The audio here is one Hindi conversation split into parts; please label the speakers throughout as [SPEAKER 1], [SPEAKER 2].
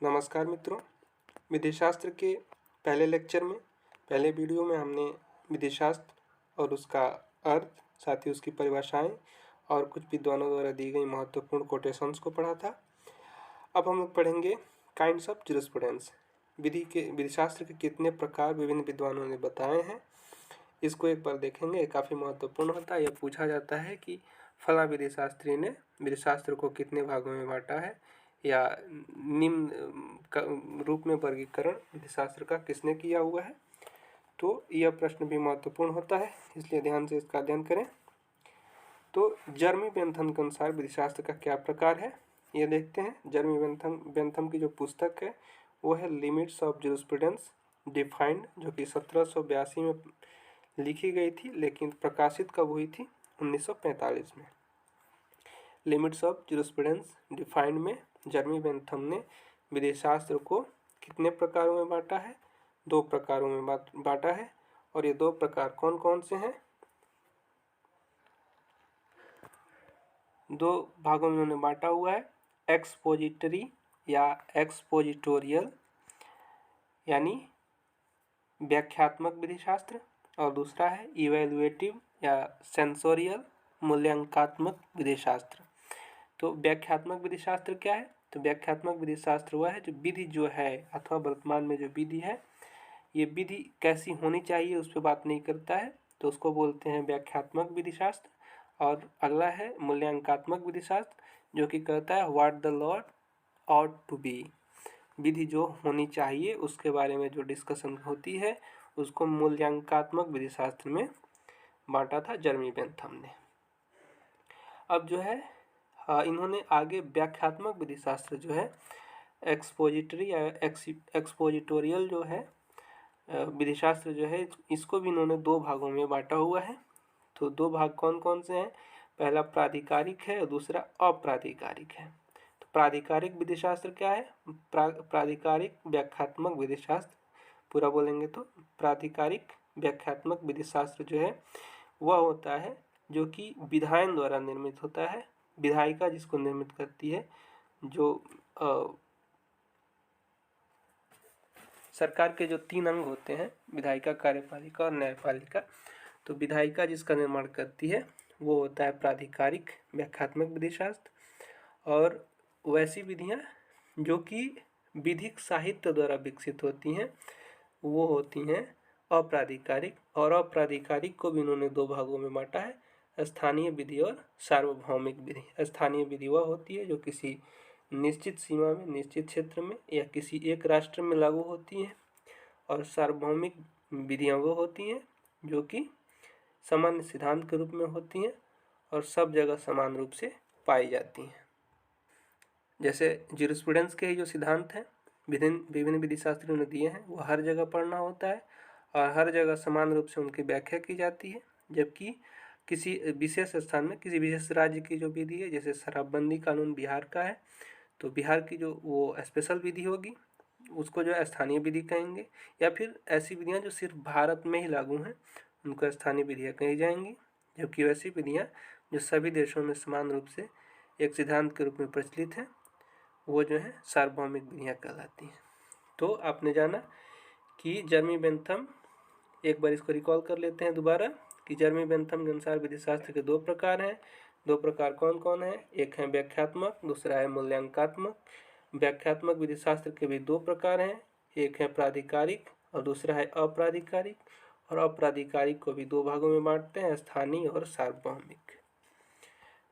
[SPEAKER 1] नमस्कार मित्रों। विधि शास्त्र के पहले लेक्चर में, पहले वीडियो में हमने विधि शास्त्र और उसका अर्थ, साथ ही उसकी परिभाषाएं और कुछ विद्वानों द्वारा दी गई महत्वपूर्ण कोटेशंस को पढ़ा था। अब हम लोग पढ़ेंगे काइंड्स ऑफ जूरिस्प्रूडेंस। विधि शास्त्र के कितने प्रकार विभिन्न विद्वानों ने बताए हैं, इसको एक बार देखेंगे। ये काफ़ी महत्वपूर्ण होता है। यह पूछा जाता है कि फला विधि शास्त्री ने विधि शास्त्र को कितने भागों में बांटा है, या निम्न रूप में वर्गीकरण विधि शास्त्र का किसने किया हुआ है। तो यह प्रश्न भी महत्वपूर्ण होता है, इसलिए ध्यान से इसका अध्ययन करें। तो जर्मी बेंथम के अनुसार विधि शास्त्र का क्या प्रकार है, ये देखते हैं। जर्मी बेंथम की जो पुस्तक है वो है लिमिट्स ऑफ जूरिस्प्रूडेंस डिफाइंड, जो कि 1782 में लिखी गई थी, लेकिन प्रकाशित कब हुई थी? 1945 में। लिमिट्स ऑफ जूरिस्प्रूडेंस डिफाइंड में जर्मी बेंथम ने विधि शास्त्र को कितने प्रकारों में बांटा है? 2 प्रकारों में बांटा है। और ये 2 प्रकार कौन कौन से हैं? 2 भागों में उन्होंने बांटा हुआ है। एक्सपोजिटरी या एक्सपोजिटोरियल यानी व्याख्यात्मक विधि शास्त्र, और दूसरा है इवैल्यूएटिव या सेंसोरियल मूल्यांकात्मक विधि शास्त्र। तो व्याख्यात्मक विधि शास्त्र क्या है? तो व्याख्यात्मक विधि शास्त्र वह है जो विधि जो है अथवा वर्तमान में जो विधि है, ये विधि कैसी होनी चाहिए उस पर बात नहीं करता है, तो उसको बोलते हैं व्याख्यात्मक विधि शास्त्र। और अगला है मूल्यांकात्मक विधि शास्त्र, जो कि कहता है what the law ought to be. विधि जो होनी चाहिए उसके बारे में जो डिस्कशन होती है, उसको मूल्यांकात्मक विधि शास्त्र में बांटा था जर्मी बेंथम ने। अब जो है इन्होंने आगे व्याख्यात्मक विधि शास्त्र जो है एक्सपोजिटरी या एक्सपोजिटोरियल जो है विधि शास्त्र जो है, इसको भी इन्होंने 2 भागों में बांटा हुआ है। तो 2 भाग कौन कौन से हैं? पहला प्राधिकारिक है और दूसरा अप्राधिकारिक है। तो प्राधिकारिक विधि शास्त्र क्या है? प्राधिकारिक व्याख्यात्मक विधि शास्त्र, पूरा बोलेंगे तो प्राधिकारिक व्याख्यात्मक विधि शास्त्र जो है वह होता है जो कि विधायन द्वारा निर्मित होता है। विधायिका जिसको निर्मित करती है, जो सरकार के जो 3 अंग होते हैं, विधायिका, कार्यपालिका और न्यायपालिका, तो विधायिका जिसका निर्माण करती है वो होता है प्राधिकारिक व्याख्यात्मक विधि शास्त्र। और वैसी विधियाँ जो कि विधिक साहित्य द्वारा विकसित होती हैं वो होती हैं अप्राधिकारिक। और अप्राधिकारिक को भी इन्होंने 2 भागों में बांटा है, स्थानीय विधि और सार्वभौमिक विधि। स्थानीय विधि वह होती है जो किसी निश्चित सीमा में, निश्चित क्षेत्र में या किसी एक राष्ट्र में लागू होती हैं, और सार्वभौमिक विधियाँ वो होती हैं जो कि सामान्य सिद्धांत के रूप में होती हैं और सब जगह समान रूप से पाई जाती हैं। जैसे जूरिस्प्रूडेंस के ही जो सिद्धांत हैं विभिन्न विधि शास्त्रियों ने दिए हैं, वो हर जगह पढ़ना होता है और हर जगह समान रूप से उनकी व्याख्या की जाती है। जबकि किसी विशेष स्थान में, किसी विशेष राज्य की जो विधि है, जैसे शराबबंदी कानून बिहार का है, तो बिहार की जो वो स्पेशल विधि होगी उसको जो है स्थानीय विधि कहेंगे। या फिर ऐसी विधियाँ जो सिर्फ भारत में ही लागू हैं उनको स्थानीय विधियाँ कही जाएंगी। जबकि वैसी विधियाँ जो सभी देशों में समान रूप से एक सिद्धांत के रूप में प्रचलित हैं वो जो है सार्वभौमिक विधियाँ कहलाती हैं। तो आपने जाना कि जर्मी बेंथम, एक बार इसको रिकॉल कर लेते हैं दोबारा, कि जर्मी बेंथम के अनुसार विधि शास्त्र के 2 प्रकार हैं। 2 प्रकार कौन कौन है? एक है व्याख्यात्मक, दूसरा है मूल्यांकात्मक। व्याख्यात्मक विधि शास्त्र के भी 2 प्रकार हैं, एक है प्राधिकारिक और दूसरा है अप्राधिकारिक। और अप्राधिकारिक को भी 2 भागों में बांटते हैं, स्थानीय और सार्वभौमिक।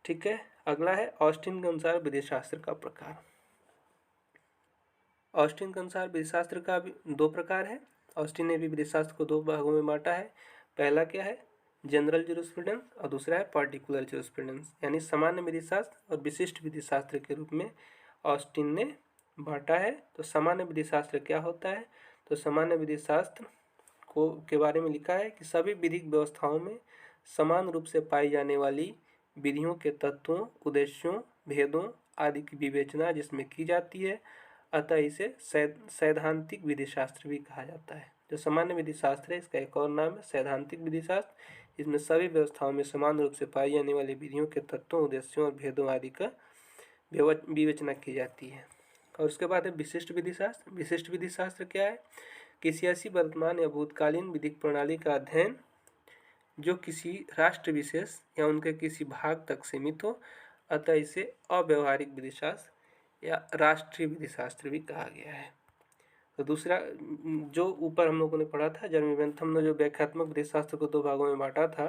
[SPEAKER 1] ठीक है। अगला है ऑस्टिन के अनुसार विधि शास्त्र का प्रकार। ऑस्टिन के अनुसार विधि शास्त्र का भी 2 प्रकार है। ऑस्टिन ने भी विधि शास्त्र को 2 भागों में बांटा है। पहला क्या है? जनरल जूरिस्प्रूडेंस, और दूसरा है पार्टिकुलर जूरिस्प्रूडेंस, यानी सामान्य विधि शास्त्र और विशिष्ट विधि शास्त्र के रूप में ऑस्टिन ने बांटा है। तो सामान्य विधि शास्त्र क्या होता है? तो सामान्य विधि शास्त्र के बारे में लिखा है कि सभी विधिक व्यवस्थाओं में समान रूप से पाई जाने वाली विधियों के तत्वों, उद्देश्यों, भेदों आदि की विवेचना जिसमें की जाती है, अतः इसे सैद्धांतिक विधि शास्त्र भी कहा जाता है। जो सामान्य विधि शास्त्र है इसका एक और नाम है सैद्धांतिक विधि शास्त्र। इसमें सभी व्यवस्थाओं में समान रूप से पाई जाने वाली विधियों के तत्वों, उद्देश्यों और भेदों आदि का विवेचना की जाती है। और उसके बाद है विशिष्ट विधि शास्त्र। विशिष्ट विधि शास्त्र क्या है? किसी ऐसी वर्तमान या भूतकालीन विधिक प्रणाली का अध्ययन जो किसी राष्ट्र विशेष या उनके किसी भाग तक सीमित हो, अतः इसे अव्यवहारिक विधि शास्त्र या राष्ट्रीय विधि शास्त्र भी कहा गया है। तो दूसरा जो ऊपर हम लोगों ने पढ़ा था, जर्मी बेंथम ने जो व्याख्यात्मक विधि शास्त्र को 2 भागों में बांटा था,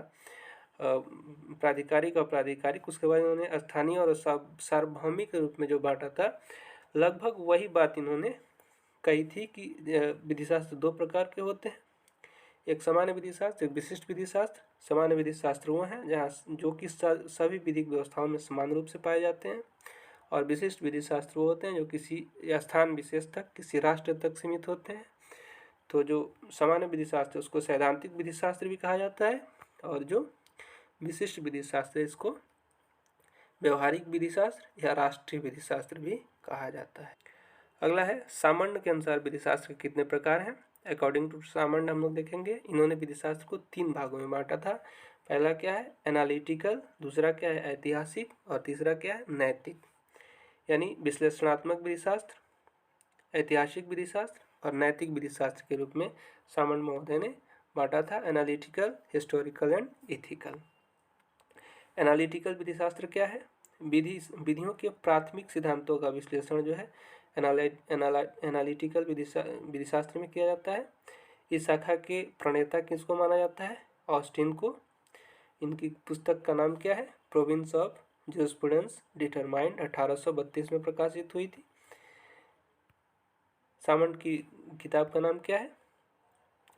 [SPEAKER 1] प्राधिकारिक और प्राधिकारिक, उसके बाद इन्होंने स्थानीय और सार्वभौमिक के रूप में जो बांटा था, लगभग वही बात इन्होंने कही थी कि विधि शास्त्र 2 प्रकार के होते हैं, एक सामान्य विधि शास्त्र, एक विशिष्ट विधि शास्त्र। सामान्य विधि शास्त्र वो हैं जहाँ जो कि सभी विधिक व्यवस्थाओं में समान रूप से पाए जाते हैं, और विशिष्ट विधि शास्त्र वो होते हैं जो किसी स्थान विशेष तक, किसी राष्ट्र तक सीमित होते हैं। तो जो सामान्य विधि शास्त्र उसको सैद्धांतिक विधि शास्त्र भी कहा जाता है, और जो विशिष्ट विधि शास्त्र इसको व्यवहारिक विधि शास्त्र या राष्ट्रीय विधि शास्त्र भी कहा जाता है। अगला है सामंड के अनुसार विधि शास्त्र के कितने प्रकार हैं। अकॉर्डिंग टू सामंड हम लोग देखेंगे, इन्होंने विधि शास्त्र को 3 भागों में बांटा था। पहला क्या है? एनालिटिकल, दूसरा क्या है? ऐतिहासिक, और तीसरा क्या है? नैतिक। यानी विश्लेषणात्मक विधि शास्त्र, ऐतिहासिक विधि शास्त्र और नैतिक विधि शास्त्र के रूप में सामंड महोदय ने बांटा था, analytical, historical and ethical. Analytical विधि शास्त्र क्या है? विधियों के प्राथमिक सिद्धांतों का विश्लेषण जो है एनालिटिकल विधि शास्त्र में किया जाता है। इस शाखा के प्रणेता किसको माना जाता है? ऑस्टिन को। इनकी पुस्तक का नाम क्या है? प्रोविंस ऑफ जूरिस्प्रूडेंस डिटरमाइंड, 1832 में प्रकाशित हुई थी। सामंड की किताब का नाम क्या है?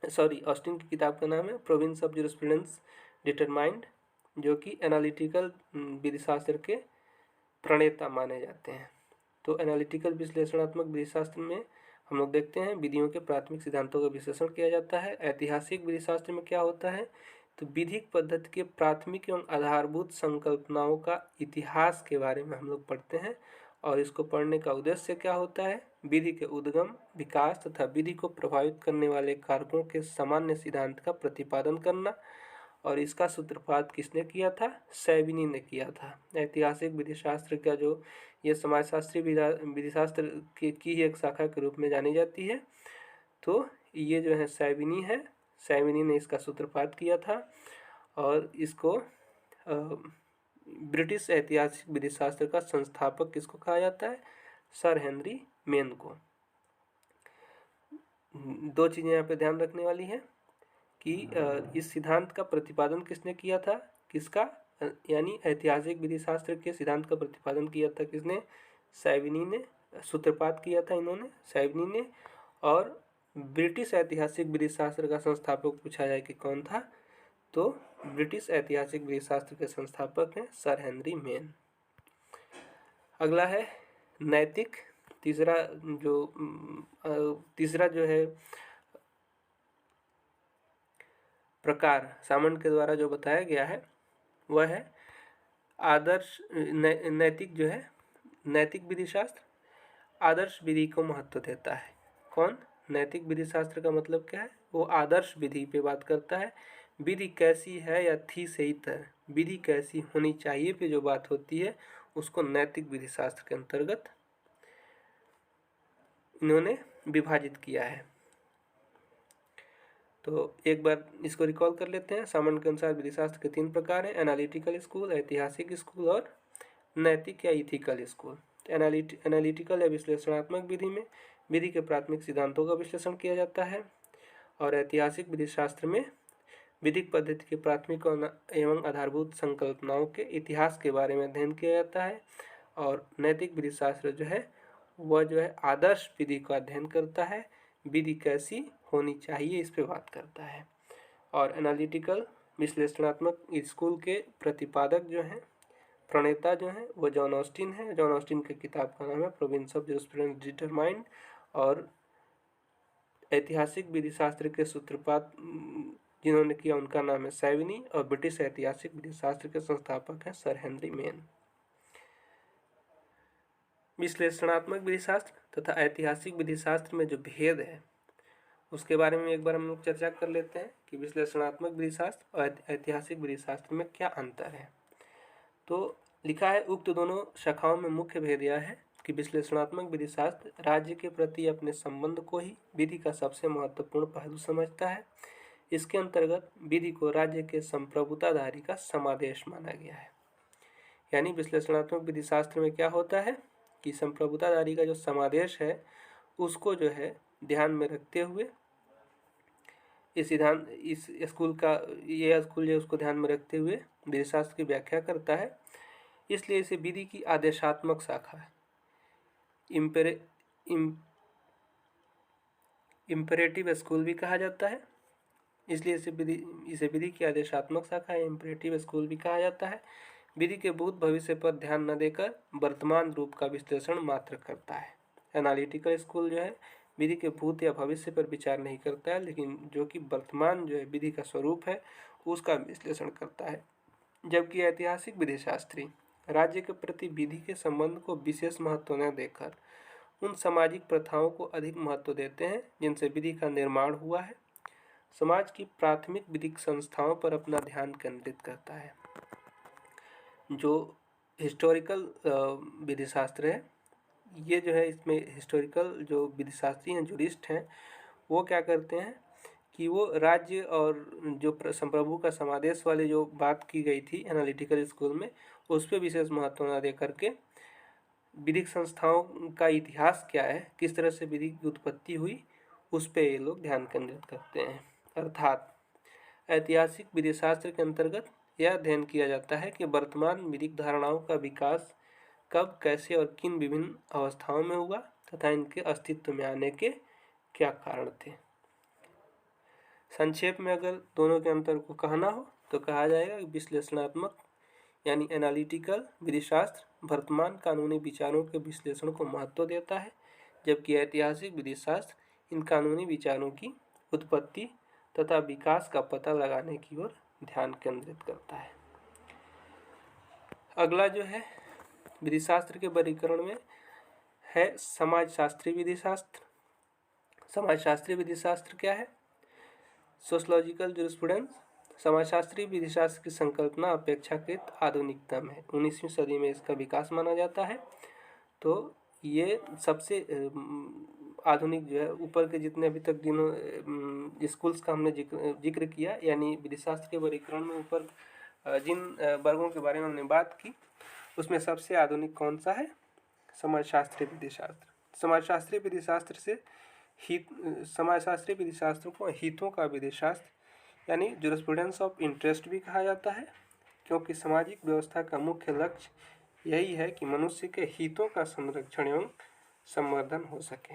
[SPEAKER 1] ऑस्टिन की किताब का नाम है प्रोविंस ऑफ जूरिस्प्रूडेंस डिटरमाइंड, जो कि एनालिटिकल विधि शास्त्र के प्रणेता माने जाते हैं। तो एनालिटिकल विश्लेषणात्मक विधि शास्त्र में हम लोग देखते हैं विधियों के प्राथमिक सिद्धांतों का विश्लेषण किया जाता है। ऐतिहासिक विधि शास्त्र में क्या होता है? तो विधिक पद्धति के प्राथमिक एवं आधारभूत संकल्पनाओं का इतिहास के बारे में हम लोग पढ़ते हैं, और इसको पढ़ने का उद्देश्य क्या होता है? विधि के उद्गम, विकास तथा विधि को प्रभावित करने वाले कारकों के सामान्य सिद्धांत का प्रतिपादन करना। और इसका सूत्रपात किसने किया था? सैविनी ने किया था। ऐतिहासिक विधि शास्त्र का जो ये समाजशास्त्री विधि शास्त्र की एक शाखा के रूप में जानी जाती है। तो ये जो है सैविनी है, सैविनी ने इसका सूत्रपात किया था, और इसको ब्रिटिश ऐतिहासिक विधि शास्त्र का संस्थापक किसको कहा जाता है? सर हेनरी मेन को। 2 चीज़ें यहाँ पे ध्यान रखने वाली है कि इस सिद्धांत का प्रतिपादन किसने किया था? किसका? यानी ऐतिहासिक विधि शास्त्र के सिद्धांत का प्रतिपादन किया था किसने? सैविनी ने। सूत्रपात किया था इन्होंने, सैविनी ने। और ब्रिटिश ऐतिहासिक विधि शास्त्र का संस्थापक पूछा जाए कि कौन था, तो ब्रिटिश ऐतिहासिक विधि शास्त्र के संस्थापक हैं सर हेनरी मेन। अगला है नैतिक। तीसरा जो है प्रकार सामंड के द्वारा जो बताया गया है वह है आदर्श नैतिक। जो है नैतिक विधि शास्त्र आदर्श विधि को महत्व देता है। कौन? नैतिक विधि शास्त्र का मतलब क्या है? वो आदर्श विधि पे बात करता है। विधि कैसी है या थी सही तरह, विधि कैसी होनी चाहिए पे जो बात होती है उसको नैतिक विधि शास्त्र के अंतर्गत इन्होंने विभाजित किया है। तो एक बार इसको रिकॉल कर लेते हैं। सामंड के अनुसार विधि शास्त्र के 3 प्रकार हैं, एनालिटिकल स्कूल, ऐतिहासिक स्कूल और नैतिक या इथिकल स्कूल। एनालिटिकल या विश्लेषणात्मक विधि में विधि के प्राथमिक सिद्धांतों का विश्लेषण किया जाता है, और ऐतिहासिक विधि शास्त्र में विधिक पद्धति के प्राथमिक एवं आधारभूत संकल्पनाओं के इतिहास के बारे में अध्ययन किया जाता है, और नैतिक विधि शास्त्र जो है वह जो है आदर्श विधि का अध्ययन करता है, विधि कैसी होनी चाहिए इस पे बात करता है। और एनालिटिकल विश्लेषणात्मक स्कूल के प्रतिपादक जो हैं, प्रणेता जो हैं, वो जॉन ऑस्टिन है। जॉन ऑस्टिन की किताब का नाम है प्रोविंस ऑफ जूरिस्प्रूडेंस डिटरमाइंड, और ऐतिहासिक विधि शास्त्र के सूत्रपात जिन्होंने किया उनका नाम है सैविनी, और ब्रिटिश ऐतिहासिक विधि शास्त्र के संस्थापक हैं सर हेनरी मेन। विश्लेषणात्मक विधि शास्त्र तथा ऐतिहासिक विधि शास्त्र में जो भेद है उसके बारे में एक बार हम लोग चर्चा कर लेते हैं कि विश्लेषणात्मक विधि शास्त्र और ऐतिहासिक विधि शास्त्र में क्या अंतर है। तो लिखा है उक्त दोनों शाखाओं में मुख्य भेद यह है कि विश्लेषणात्मक विधि शास्त्र राज्य के प्रति अपने संबंध को ही विधि का सबसे महत्वपूर्ण पहलू समझता है। इसके अंतर्गत विधि को राज्य के संप्रभुताधारी का समादेश माना गया है। यानी विश्लेषणात्मक विधि शास्त्र में क्या होता है कि संप्रभुताधारी का जो समादेश है उसको जो है ध्यान में रखते हुए इस स्कूल जो उसको ध्यान में रखते हुए विधि शास्त्र की व्याख्या करता है। इसलिए इसे विधि की आदेशात्मक शाखा है, इम्पेरेटिव स्कूल भी कहा जाता है। इसलिए इसे विधि की आदेशात्मक शाखा या इम्पेरेटिव स्कूल भी कहा जाता है। विधि के भूत भविष्य पर ध्यान न देकर वर्तमान रूप का विश्लेषण मात्र करता है। एनालिटिकल स्कूल जो है विधि के भूत या भविष्य पर विचार नहीं करता है, लेकिन जो कि वर्तमान जो है विधि का स्वरूप है उसका विश्लेषण करता है। जबकि ऐतिहासिक विधि शास्त्री राज्य के प्रति विधि के संबंध को विशेष महत्व न देकर उन सामाजिक प्रथाओं को अधिक महत्व देते हैं जिनसे विधि का निर्माण हुआ है। समाज की प्राथमिक विधिक संस्थाओं पर अपना ध्यान केंद्रित करता है। जो हिस्टोरिकल विधि शास्त्र है ये जो है इसमें हिस्टोरिकल जो विधि शास्त्री हैं, जूरिस्ट हैं, वो क्या करते हैं कि वो राज्य और जो संप्रभु का समादेश वाली जो बात की गई थी एनालिटिकल स्कूल में उस पर विशेष महत्व न दे करके विधिक संस्थाओं का इतिहास क्या है, किस तरह से विधि की उत्पत्ति हुई, उस पर ये लोग ध्यान केंद्रित करते हैं। अर्थात ऐतिहासिक विधि शास्त्र के अंतर्गत यह अध्ययन किया जाता है कि वर्तमान विधिक धारणाओं का विकास कब, कैसे और किन विभिन्न अवस्थाओं में हुआ तथा इनके अस्तित्व में आने के क्या कारण थे। संक्षेप में अगर दोनों के अंतर को कहना हो तो कहा जाएगा कि विश्लेषणात्मक यानी एनालिटिकल विधि शास्त्र वर्तमान कानूनी विचारों के विश्लेषण को महत्व देता है, जबकि ऐतिहासिक विधि शास्त्र इन कानूनी विचारों की उत्पत्ति तथा विकास का पता लगाने की ओर ध्यान केंद्रित करता है। अगला जो है विधि शास्त्र के वर्गीकरण में है समाजशास्त्री विधि शास्त्र। समाजशास्त्रीय विधि शास्त्र क्या है? Sociological jurisprudence. समाजशास्त्रीय विधि शास्त्र की संकल्पना अपेक्षाकृत आधुनिकतम है, 19वीं सदी में इसका विकास माना जाता है। तो ये सबसे आधुनिक जो है ऊपर के जितने अभी तक जिन स्कूल्स का हमने जिक्र किया, यानी विधि शास्त्र के वर्गीकरण में ऊपर जिन वर्गों के बारे में हमने बात की उसमें सबसे आधुनिक कौन सा है? समाजशास्त्रीय विधि शास्त्र। समाजशास्त्रीय विधि शास्त्र से समाजशास्त्रीय विधि शास्त्र को हितों का विधि शास्त्र यानी जूरिस्प्रूडेंस ऑफ इंटरेस्ट भी कहा जाता है, क्योंकि सामाजिक व्यवस्था का मुख्य लक्ष्य यही है कि मनुष्य के हितों का संरक्षण एवं संवर्धन हो सके।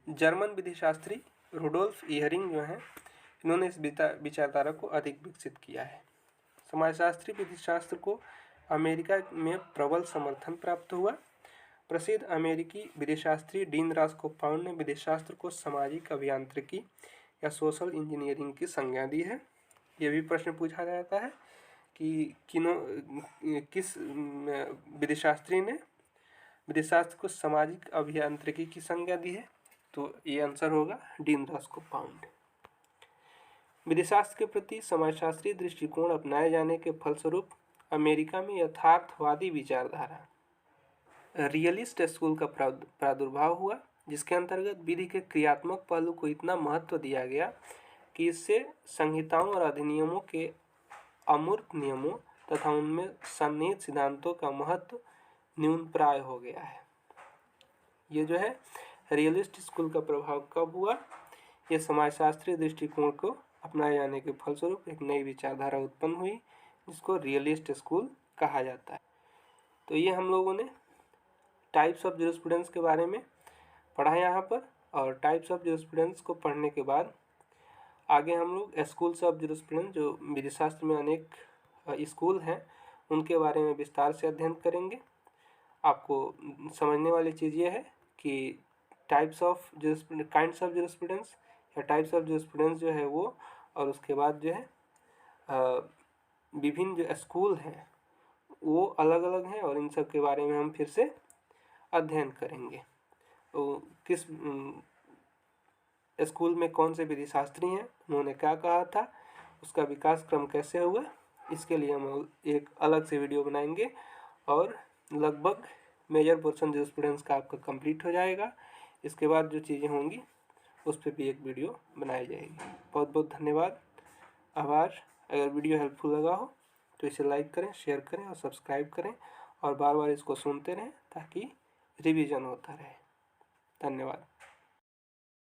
[SPEAKER 1] जर्मन विधि शास्त्री रुडोल्फ इहरिंग जो हैं, इन्होंने इस विचारधारा को अधिक विकसित किया है। समाजशास्त्री विधि शास्त्र को अमेरिका में प्रबल समर्थन प्राप्त हुआ। प्रसिद्ध अमेरिकी विधिशास्त्री डीन रास्कोपाउंड ने विधि शास्त्र को सामाजिक अभियांत्रिकी या सोशल इंजीनियरिंग की संज्ञा दी है। ये भी प्रश्न पूछा जाता है कि किस विधिशास्त्री ने विधि शास्त्र को सामाजिक अभियांत्रिकी की संज्ञा दी है, तो ये आंसर होगा डीन रास्कोपाउंड। विधि शास्त्र के प्रति समाजशास्त्रीय दृष्टिकोण अपनाए जाने के फलस्वरूप अमेरिका में यथार्थवादी विचारधारा रियलिस्ट स्कूल का प्रादुर्भाव हुआ, जिसके अंतर्गत विधि के क्रियात्मक पहलू को इतना महत्व दिया गया कि इससे संहिताओं और अधिनियमों के अमूर्त नियमों तथा उनमें सन्निहित सिद्धांतों का महत्व न्यूनप्राय हो गया है। ये जो है रियलिस्ट स्कूल का प्रभाव कब हुआ? ये समाजशास्त्रीय दृष्टिकोण को अपनाए जाने के फलस्वरूप एक नई विचारधारा उत्पन्न हुई जिसको रियलिस्ट स्कूल कहा जाता है। तो ये हम लोगों ने टाइप्स ऑफ जूरिस्प्रूडेंस के बारे में पढ़ा यहाँ पर, और टाइप्स ऑफ जूरिस्प्रूडेंस को पढ़ने के बाद आगे हम लोग स्कूल्स ऑफ जूरिस्प्रूडेंस, जो विधि शास्त्र में अनेक स्कूल हैं, उनके बारे में विस्तार से अध्ययन करेंगे। आपको समझने वाली चीज़ ये है कि types of kinds of jurisprudence या टाइप्स ऑफ जूरिस्प्रूडेंस जो है वो, और उसके बाद जो है विभिन्न जो स्कूल हैं वो अलग अलग हैं, और इन सब के बारे में हम फिर से अध्ययन करेंगे। तो किस स्कूल में कौन से विधि शास्त्री हैं, उन्होंने क्या कहा था, उसका विकास क्रम कैसे हुआ, इसके लिए हम एक अलग से वीडियो बनाएंगे और लगभग मेजर पोर्शन जूरिस्प्रूडेंस का आपका कंप्लीट हो जाएगा। इसके बाद जो चीज़ें होंगी उस पर भी एक वीडियो बनाई जाएगी। बहुत बहुत धन्यवाद, आभार। अगर वीडियो हेल्पफुल लगा हो तो इसे लाइक करें, शेयर करें और सब्सक्राइब करें और बार बार इसको सुनते रहें ताकि रिवीजन होता रहे। धन्यवाद।